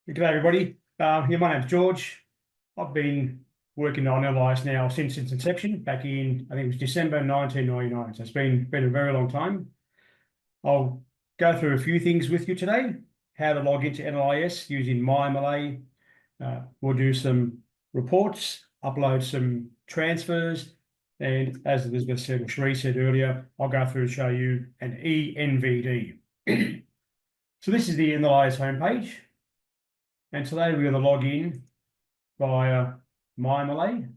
Good day, everybody. My name's George. I've been working on NLIS now since its inception, back in, I think it was December 1999. So it's been a very long time. I'll go through a few things with you today, how to log into NLIS using MyMLA. We'll do some reports, upload some transfers, and as Elizabeth said, or Sheree said earlier, I'll go through and show you an ENVD. So this is the NLIS homepage. And today we're going to log in via MyMLA.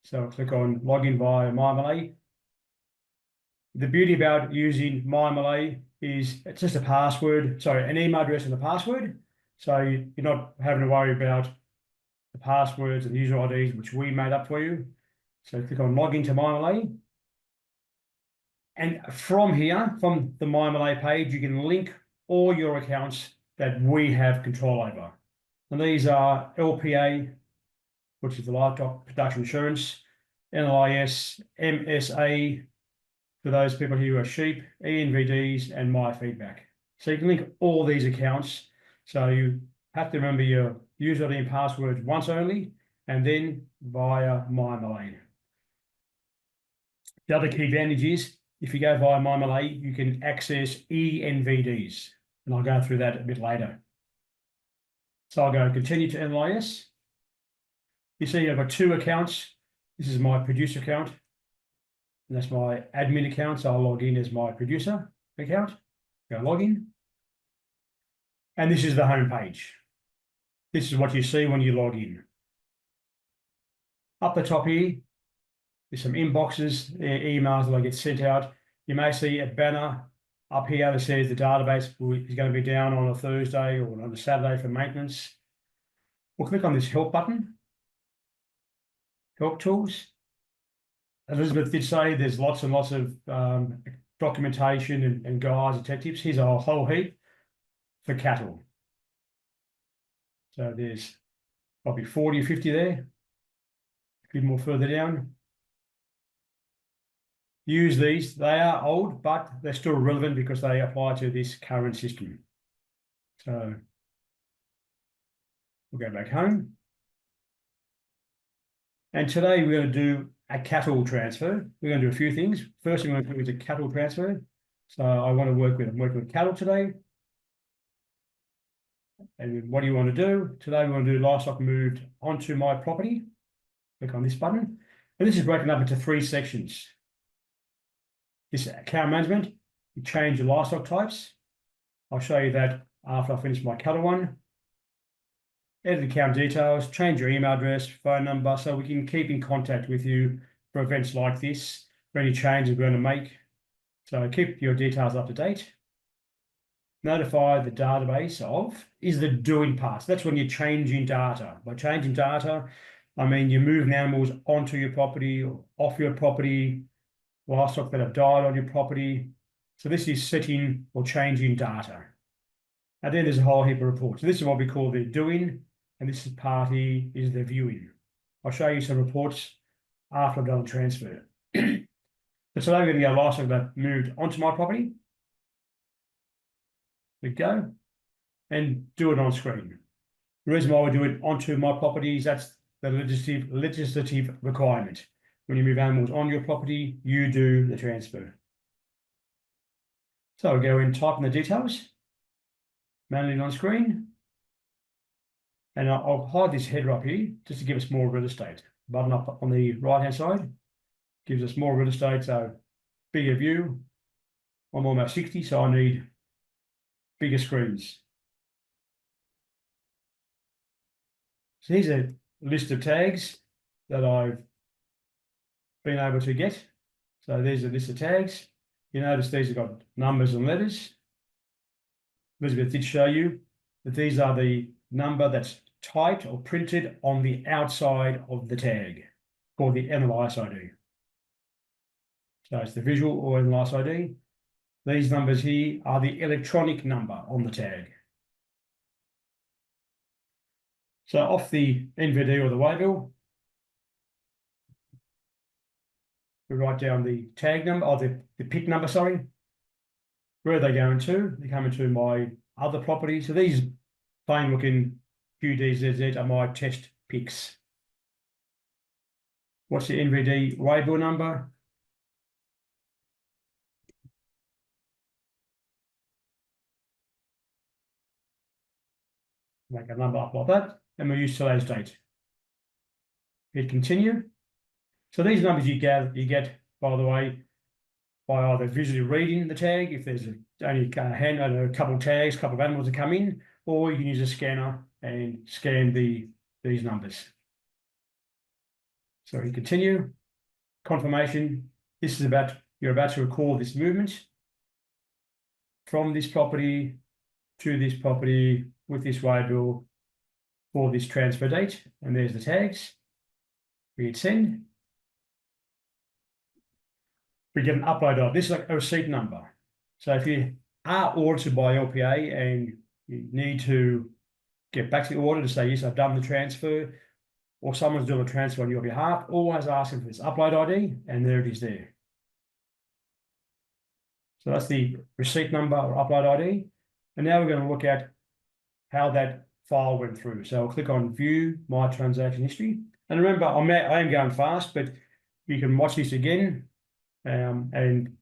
So I'll click on login via MyMLA. The beauty about using MyMLA is it's just a password, sorry, an email address and a password. So you're not having to worry about the passwords and user IDs, which we made up for you. So click on login to MyMLA. And from here, from the MyMLA page, you can link all your accounts that we have control over. And these are LPA, which is the Livestock Production Insurance, NLIS, MSA, for those people who are sheep, ENVDs, and My Feedback. So you can link all these accounts. So you have to remember your user ID and password once only, and then via MyMLA. The other key advantage is, if you go via MyMLA, you can access ENVDs. And I'll go through that a bit later. So I'll go continue to NLIS. You see I've got two accounts. This is my producer account, and that's my admin account. So I'll log in as my producer account. Go login. And this is the home page. This is what you see when you log in. Up the top here, there's some inboxes, emails that I get sent out. You may see a banner up here that says the database is going to be down on a Thursday or on a Saturday for maintenance. We'll click on this help button, help tools. Elizabeth did say there's lots and lots of documentation and guides and tech tips. Here's a whole heap for cattle. So there's probably 40 or 50 there. A bit more further down. Use these. They are old, but they're still relevant because they apply to this current system. So we'll go back home. And today we're going to do a cattle transfer. We're going to do a few things. First thing we're going to do is a cattle transfer. So I'm working with cattle today. And what do you want to do? Today we want to do livestock moved onto my property. Click on this button. And this is broken up into three sections. This account management, you change your livestock types. I'll show you that after I finish my cattle one. Edit account details, change your email address, phone number, so we can keep in contact with you for events like this, for any changes we're going to make. So keep your details up to date. Notify the database of is the doing part. So that's when you're changing data. By changing data, I mean you're moving animals onto your property or off your property, livestock that have died on your property. So this is setting or changing data. And then there's a whole heap of reports. So this is what we call the doing, and this part here is the viewing. I'll show you some reports after I've done the transfer. But today we're going to go livestock that moved onto my property. We go and do it on screen. The reason why we do it onto my property is that's the legislative requirement. When you move animals on your property, you do the transfer. So I'll go in, type in the details, manually on screen, and I'll hide this header up here just to give us more real estate. Button up on the right-hand side gives us more real estate, so bigger view. I'm almost 60, so I need bigger screens. So here's a list of tags that I've been able to get. So there's a list of tags. You notice these have got numbers and letters. Elizabeth did show you that these are the number that's typed or printed on the outside of the tag, called the NLIS ID. So it's the visual or NLIS ID. These numbers here are the electronic number on the tag. So off the NVD or the waybill, we write down the tag number, or the PIC number, sorry. Where are they going to? They come into my other property. So these plain looking QDZZ are my test picks. What's the NVD waybill number? Make a number up like that, and we'll use today's date. Hit continue. So these numbers you get, by the way, by either visually reading the tag, if there's only a couple of tags, a couple of animals that come in, or you can use a scanner and scan these numbers. So you continue. Confirmation. This is you're about to record this movement from this property to this property with this waybill for this transfer date, and there's the tags. We hit send. We get an upload of this is like a receipt number. So if you are audited by LPA and you need to get back to the auditor to say, yes, I've done the transfer, or someone's doing the transfer on your behalf, always ask them for this upload ID, and there it is there. So that's the receipt number or upload ID. And now we're going to look at how that file went through. So I'll click on View My Transaction History. And remember, I am going fast, but you can watch this again and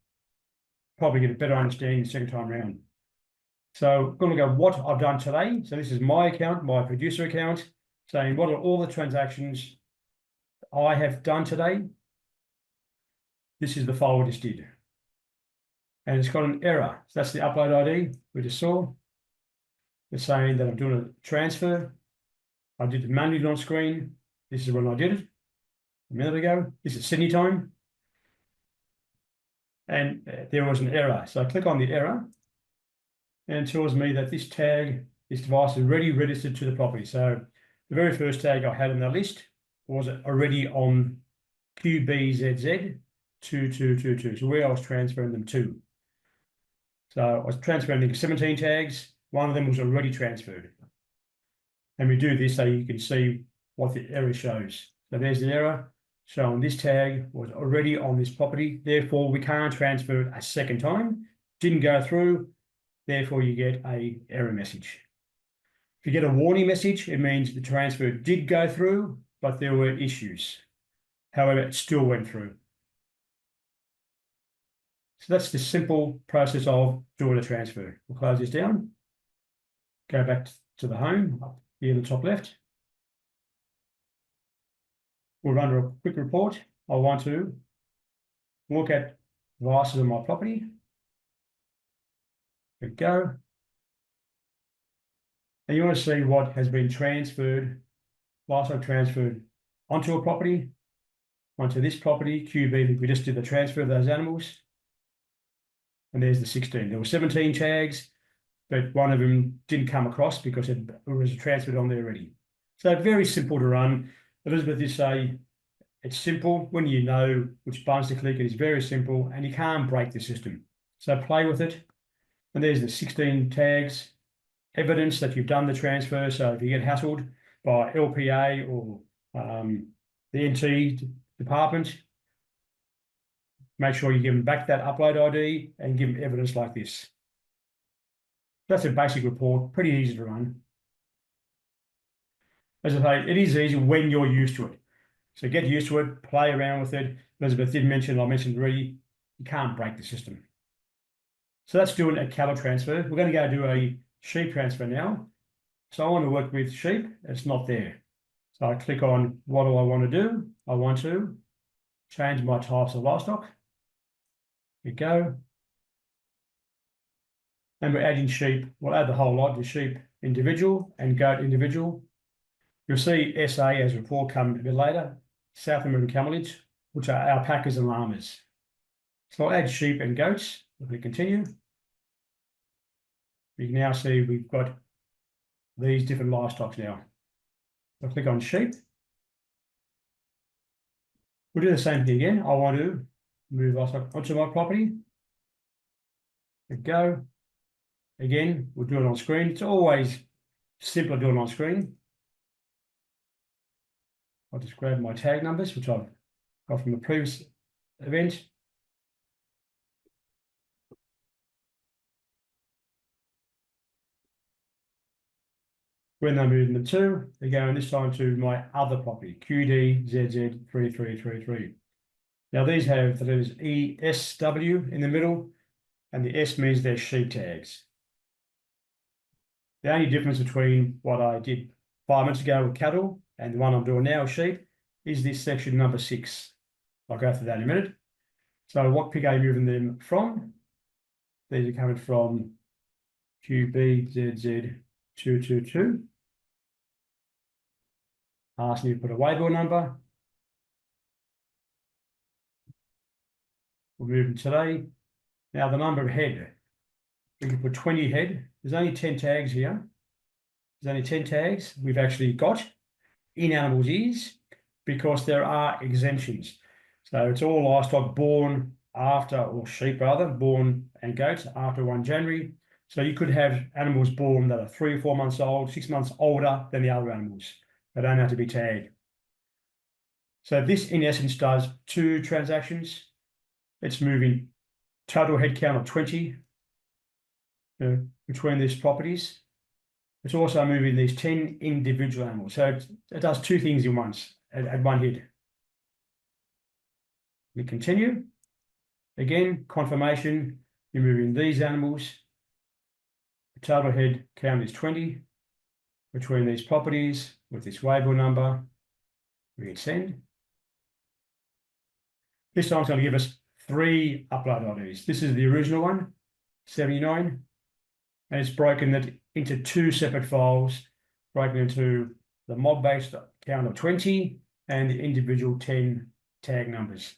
probably get a better understanding the second time around. So I'm going to go what I've done today. So this is my account, my producer account, saying what are all the transactions I have done today. This is the file we just did. And it's got an error. So that's the upload ID we just saw. It's saying that I'm doing a transfer. I did it manually on screen. This is when I did it a minute ago. This is Sydney time. And there was an error. So I click on the error and it tells me that this device is already registered to the property. So the very first tag I had on the list was already on QBZZ 2222. So where I was transferring them to. So I was transferring 17 tags. One of them was already transferred. And we do this so you can see what the error shows. So there's the error showing this tag was already on this property. Therefore, we can't transfer it a second time. Didn't go through. Therefore, you get an error message. If you get a warning message, it means the transfer did go through, but there were issues. However, it still went through. So that's the simple process of doing a transfer. We'll close this down. Go back to the home, up here in the top left. We'll run a quick report. I want to look at devices on my property. There we go. And you want to see what has been transferred, last I've transferred onto a property, onto this property, QB, we just did the transfer of those animals. And there's the 16. There were 17 tags, but one of them didn't come across because it was transferred on there already. So very simple to run. Elizabeth did say it's simple when you know which buttons to click. It is very simple and you can't break the system. So play with it. And there's the 16 tags, evidence that you've done the transfer. So if you get hassled by LPA or the NT department, make sure you give them back that upload ID and give them evidence like this. That's a basic report, pretty easy to run. As I say, it is easy when you're used to it. So get used to it, play around with it. Elizabeth did mention, I mentioned already, you can't break the system. So that's doing a cattle transfer. We're going to go do a sheep transfer now. So I want to work with sheep. It's not there. So I click on what do I want to do? I want to change my types of livestock. Here we go. And we're adding sheep. We'll add the whole lot, the sheep individual and goat individual. You'll see SA as report coming a bit later. South American camelids, which are alpacas and llamas. So I'll add sheep and goats. If we continue, you can now see we've got these different livestock now. I'll click on sheep. We'll do the same thing again. I want to move livestock onto my property. There we go. Again, we'll do it on screen. It's always simpler doing it on screen. I'll just grab my tag numbers, which I've got from the previous event. When they're moving them to, they're going this time to my other property, QDZZ3333. Now these have the letters ESW in the middle, and the S means they're sheep tags. The only difference between what I did 5 minutes ago with cattle and the one I'm doing now with sheep is this section number 6. I'll go through that in a minute. So what pick are you moving them from? These are coming from QBZZ222. Asking you to put a waybill number. We'll move them today. Now the number of head. We can put 20 head. There's only 10 tags here. There's only 10 tags we've actually got in animals' ears because there are exemptions. So it's all livestock born after, or sheep rather, born and goats after 1 January. So you could have animals born that are 3 or 4 months old, 6 months older than the other animals. They don't have to be tagged. So this in essence does 2 transactions. It's moving total head count of 20 between these properties. It's also moving these 10 individual animals. So it does 2 things in once at one hit. We continue. Again, confirmation, you're moving these animals. The total head count is 20 between these properties with this waybill number. We hit send. This time it's going to give us 3 upload IDs. This is the original one, 79, and it's broken that into 2 separate files, broken into the mob-based count of 20 and the individual 10 tag numbers.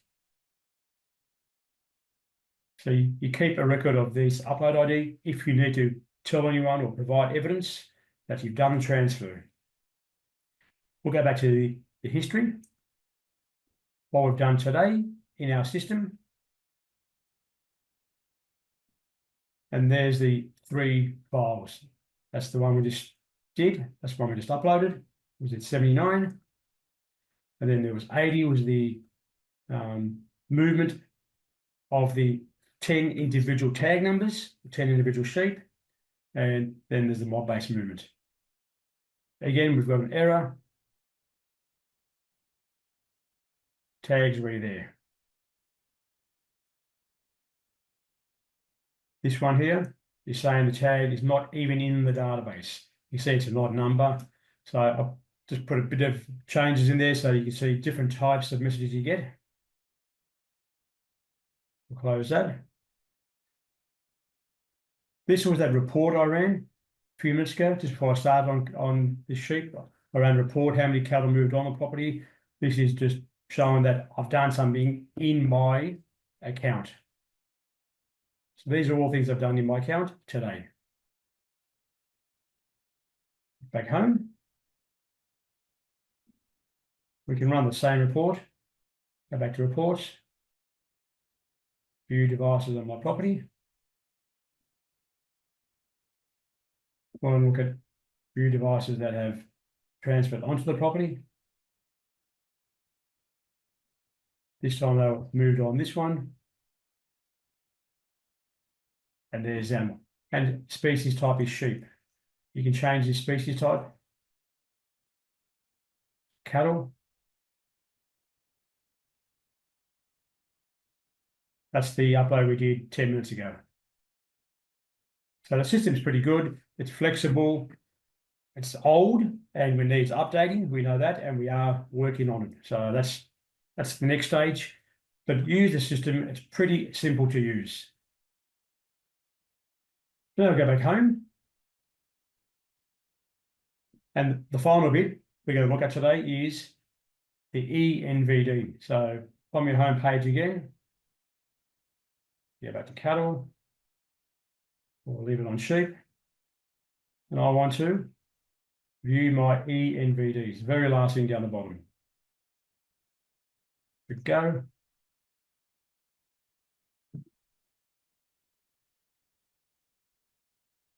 So you keep a record of this upload ID if you need to tell anyone or provide evidence that you've done the transfer. We'll go back to the history, what we've done today in our system. And there's the 3 files. That's the one we just did. That's the one we just uploaded. Was it 79? And then there was 80, was the movement of the 10 individual tag numbers, 10 individual sheep. And then there's the mob-based movement. Again, we've got an error. Tags already there. This one here is saying the tag is not even in the database. You see it's an odd number. So I've just put a bit of changes in there so you can see different types of messages you get. We'll close that. This was that report I ran a few minutes ago, just before I started on this sheet. I ran a report, how many cattle moved on the property. This is just showing that I've done something in my account. So these are all things I've done in my account today. Back home. We can run the same report. Go back to reports. View devices on my property. We'll look at view devices that have transferred onto the property. This time they've moved on this one. And there's and species type is sheep. You can change the species type. Cattle. That's the upload we did 10 minutes ago. So the system's pretty good. It's flexible. It's old and it needs updating. We know that, and we are working on it. So that's the next stage. But use the system. It's pretty simple to use. Now we'll go back home. And the final bit we're going to look at today is the ENVD. So on your home page again, go back to cattle. We'll leave it on sheep. And I want to view my ENVDs, very last thing down the bottom. We go.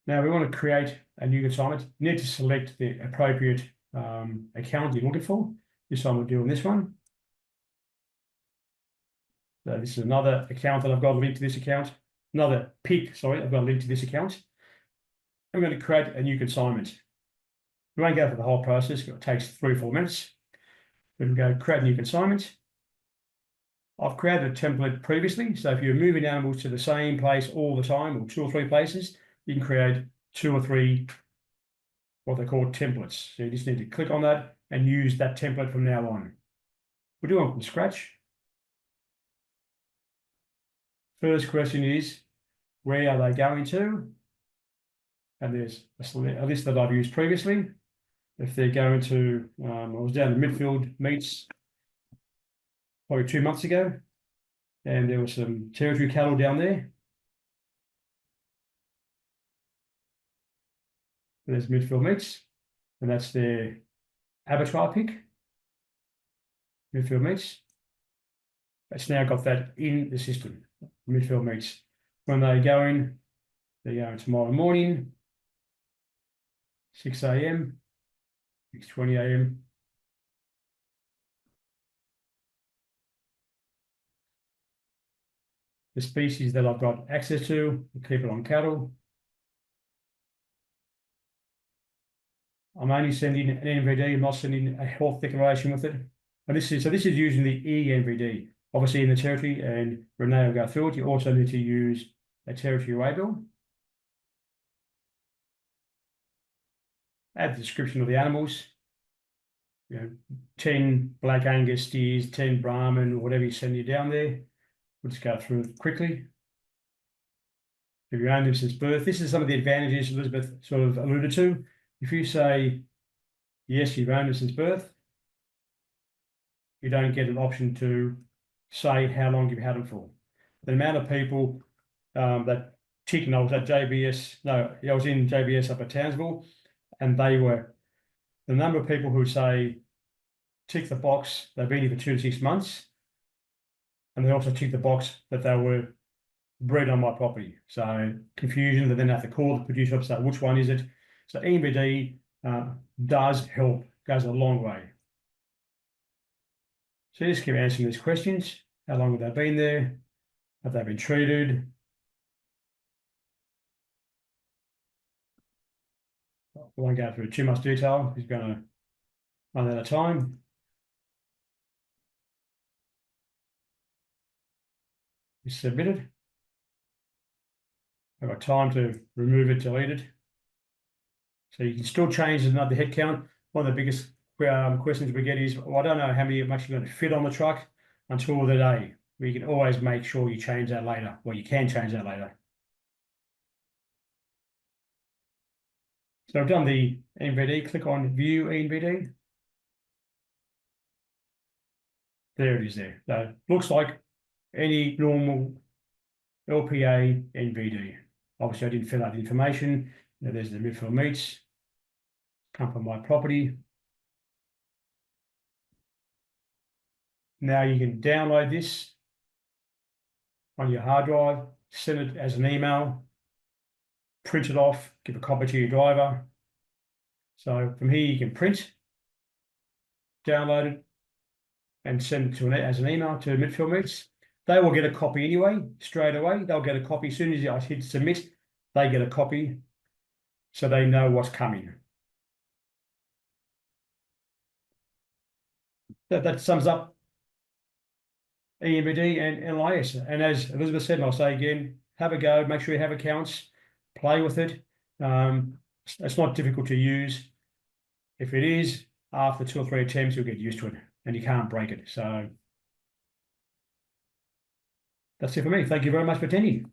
Now we want to create a new assignment. You need to select the appropriate account you're looking for. This time we'll do on this one. So this is another account that I've got a link to this account. Another pick, sorry, I've got a link to this account. I'm going to create a new consignment. We won't go through the whole process. It takes 3 or 4 minutes. We can go create a new consignment. I've created a template previously, so if you're moving animals to the same place all the time, or 2 or 3 places, you can create 2 or 3 what they call templates. So you just need to click on that and use that template from now on. We'll do one from scratch. First question is, where are they going to? And there's a list that I've used previously. If they're going to, I was down in Midfield Meats probably 2 months ago, and there were some territory cattle down there. There's Midfield Meats, and that's their abattoir pick. Midfield Meats. It's now got that in the system. Midfield Meats. When they're going tomorrow morning, 6 a.m., 6:20 a.m. The species that I've got access to, we'll keep it on cattle. I'm only sending an NVD, I'm not sending a health declaration with it. And this is using the ENVD. Obviously in the territory, and Renee will go through it, you also need to use a territory waybill. Add the description of the animals. 10 Black Angus steers, 10 Brahman, or whatever you send you down there. We'll just go through it quickly. If you've owned them since birth, this is some of the advantages Elizabeth sort of alluded to. If you say, yes, you've owned them since birth, you don't get an option to say how long you've had them for. The amount of people that tick, and I was at JBS, I was in JBS up at Townsville, and the number of people who say, tick the box, they've been here for 2 to 6 months, and they also tick the box that they were bred on my property. So confusion, they then have to call the producer up and say, which one is it? So ENVD does help, goes a long way. So just keep answering these questions. How long have they been there? Have they been treated? I won't go through too much detail. He's going to run out of time. It's submitted. I've got time to remove it, delete it. So you can still change another head count. One of the biggest questions we get is, well, I don't know how much you're going to fit on the truck until the day. But you can always make sure you change that later, or you can change that later. So I've done the NVD, click on View NVD. There it is there. So it looks like any normal LPA NVD. Obviously, I didn't fill out the information. Now there's the Midfield Meats. Come from my property. Now you can download this on your hard drive, send it as an email, print it off, give a copy to your driver. So from here you can print, download it, and send it as an email to Midfield Meats. They will get a copy anyway, straight away. They'll get a copy as soon as I hit submit. They get a copy, so they know what's coming. That sums up ENVD and NLIS. And as Elizabeth said, and I'll say again, have a go, make sure you have accounts, play with it. It's not difficult to use. If it is, after 2 or 3 attempts, you'll get used to it and you can't break it. So that's it for me. Thank you very much for attending.